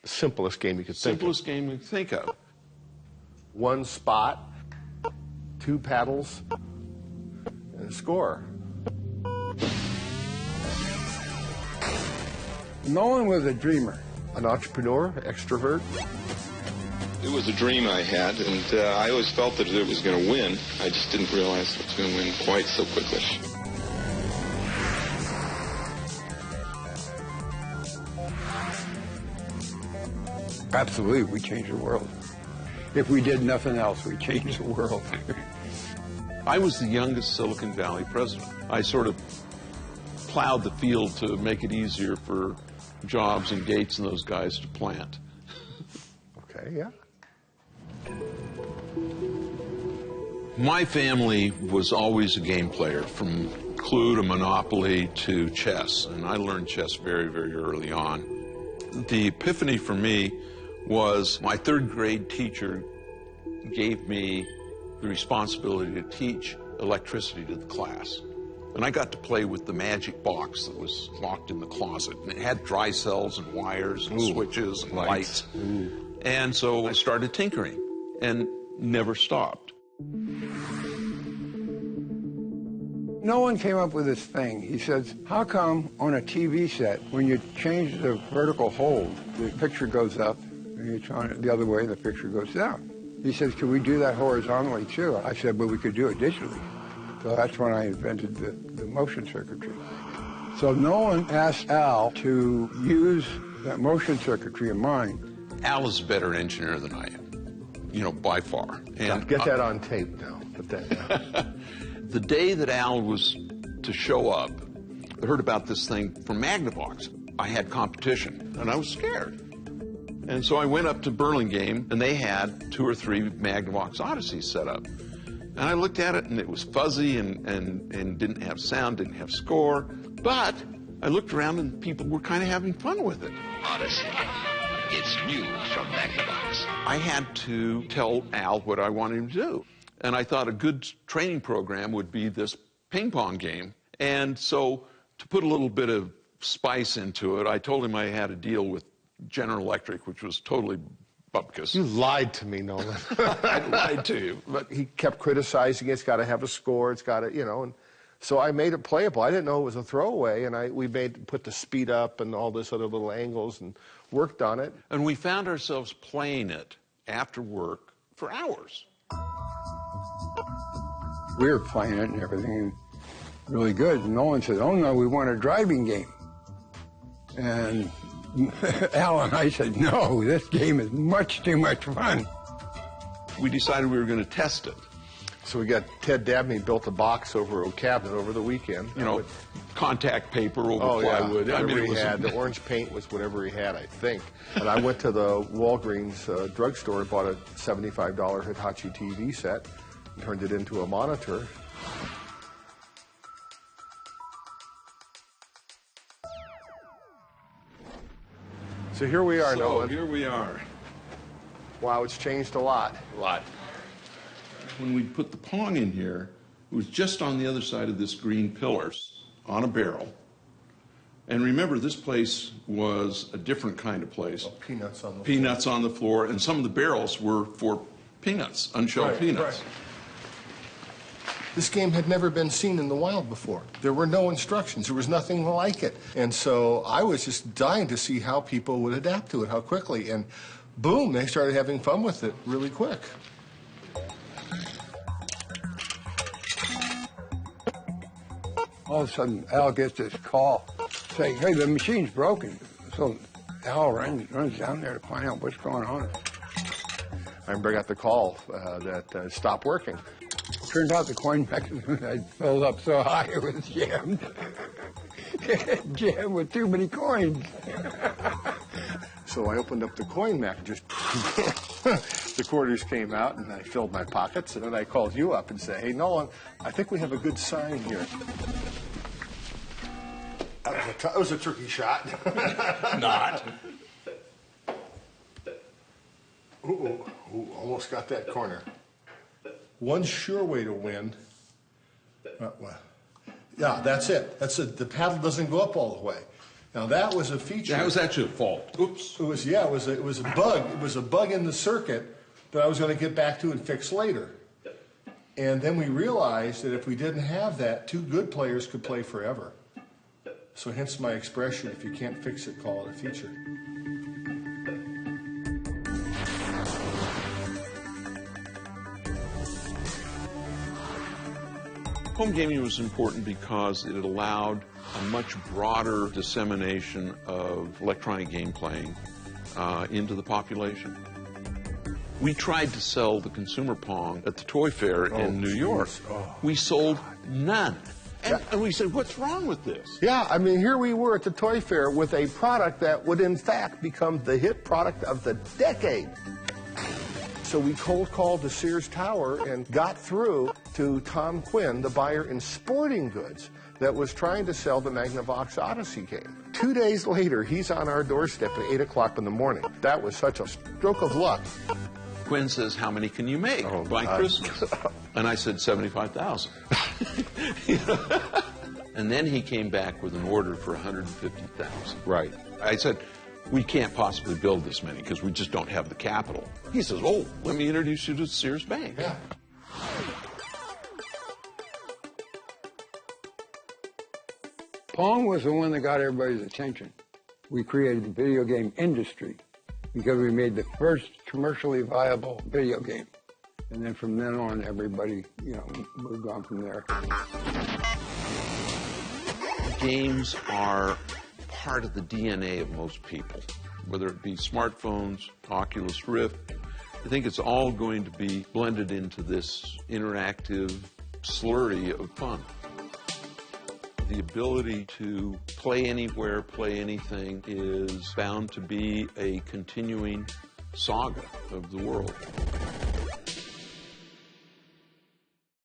Simplest game you could think of. Simplest game you could think of. One spot, two paddles, and a score. Nolan was a dreamer. An entrepreneur, extrovert. It was a dream I had, and I always felt that it was going to win. I just didn't realize it was going to win quite so quickly. Absolutely, we changed the world. If we did nothing else, we changed the world. I was the youngest Silicon Valley president. I sort of plowed the field to make it easier for Jobs and Gates and those guys to plant. Okay, yeah. My family was always a game player, from Clue to Monopoly to chess, and I learned chess very, very early on. The epiphany for me was my third grade teacher gave me the responsibility to teach electricity to the class. And I got to play with the magic box that was locked in the closet. And it had dry cells and wires and switches and lights. And so I started tinkering and never stopped. No one came up with this thing. He says, how come on a TV set, when you change the vertical hold, the picture goes up, and you turn it the other way, the picture goes down? He says, can we do that horizontally too? I said, well, we could do it digitally. So that's when I invented the motion circuitry. So Nolan asked Al to use that motion circuitry of mine. Al is a better engineer than I am, you know, by far. And get that on tape now. Put that down. The day that Al was to show up, I heard about this thing from Magnavox. I had competition, and I was scared. And so I went up to Burlingame, and they had 2 or 3 Magnavox Odysseys set up. And I looked at it, and it was fuzzy and didn't have sound, didn't have score. But I looked around, and people were kind of having fun with it. Odyssey. It's new from Magnavox. I had to tell Al what I wanted him to do. And I thought a good training program would be this ping pong game. And so to put a little bit of spice into it, I told him I had a deal with General Electric, which was totally bupkis. You lied to me, Nolan. I lied to you. But he kept criticizing it. It's got to have a score. It's got to, you know. And so I made it playable. I didn't know it was a throwaway. And we put the speed up and all this other little angles and worked on it. And we found ourselves playing it after work for hours. We were playing it and everything, really good. And Nolan said, oh no, we want a driving game. And Al and I said, no, this game is much too much fun. We decided we were going to test it. So we got Ted Dabney built a box over a cabinet over the weekend. You know, contact paper over plywood. Yeah, whatever he had. The orange paint was whatever he had, I think. And I went to the Walgreens drugstore and bought a $75 Hitachi TV set and turned it into a monitor. So here we are, Nolan. Here we are. Wow, it's changed a lot. A lot. When we put the Pong in here, it was just on the other side of this green pillars on a barrel. And remember, this place was a different kind of place. Oh, peanuts on the floor. Peanuts on the floor, and some of the barrels were for peanuts, unshelled peanuts. Right. This game had never been seen in the wild before. There were no instructions. There was nothing like it. And so I was just dying to see how people would adapt to it, how quickly. And boom, they started having fun with it really quick. All of a sudden, Al gets this call saying, hey, the machine's broken. So Al runs down there to find out what's going on. I remember I got the call that stopped working. Turned out the coin mechanism had filled up so high it was jammed. Jammed with too many coins. So I opened up the coin mech and just the quarters came out and I filled my pockets, and then I called you up and said, hey, Nolan, I think we have a good sign here. That was a tricky shot. Not. Ooh, almost got that corner. One sure way to win. Yeah, that's it. That's it. The paddle doesn't go up all the way. Now that was a feature. That was actually a fault. Oops. It was a bug. It was a bug in the circuit that I was going to get back to and fix later. And then we realized that if we didn't have that, two good players could play forever. So hence my expression, if you can't fix it, call it a feature. Home gaming was important because it allowed a much broader dissemination of electronic game playing into the population. We tried to sell the consumer Pong at the toy fair in New York. We sold none. And we said, what's wrong with this? Yeah, I mean, here we were at the toy fair with a product that would in fact become the hit product of the decade. So we cold called the Sears Tower and got through to Tom Quinn, the buyer in sporting goods, that was trying to sell the Magnavox Odyssey game. 2 days later, he's on our doorstep at 8 o'clock in the morning. That was such a stroke of luck. Quinn says, how many can you make by Christmas? And I said, 75,000. And then he came back with an order for 150,000. Right. I said, we can't possibly build this many because we just don't have the capital. He says, oh, let me introduce you to Sears Bank. Yeah. Pong was the one that got everybody's attention. We created the video game industry because we made the first commercially viable video game. And then from then on, everybody, moved on from there. Games are part of the DNA of most people, whether it be smartphones, Oculus Rift. I think it's all going to be blended into this interactive slurry of fun. The ability to play anywhere, play anything is bound to be a continuing saga of the world.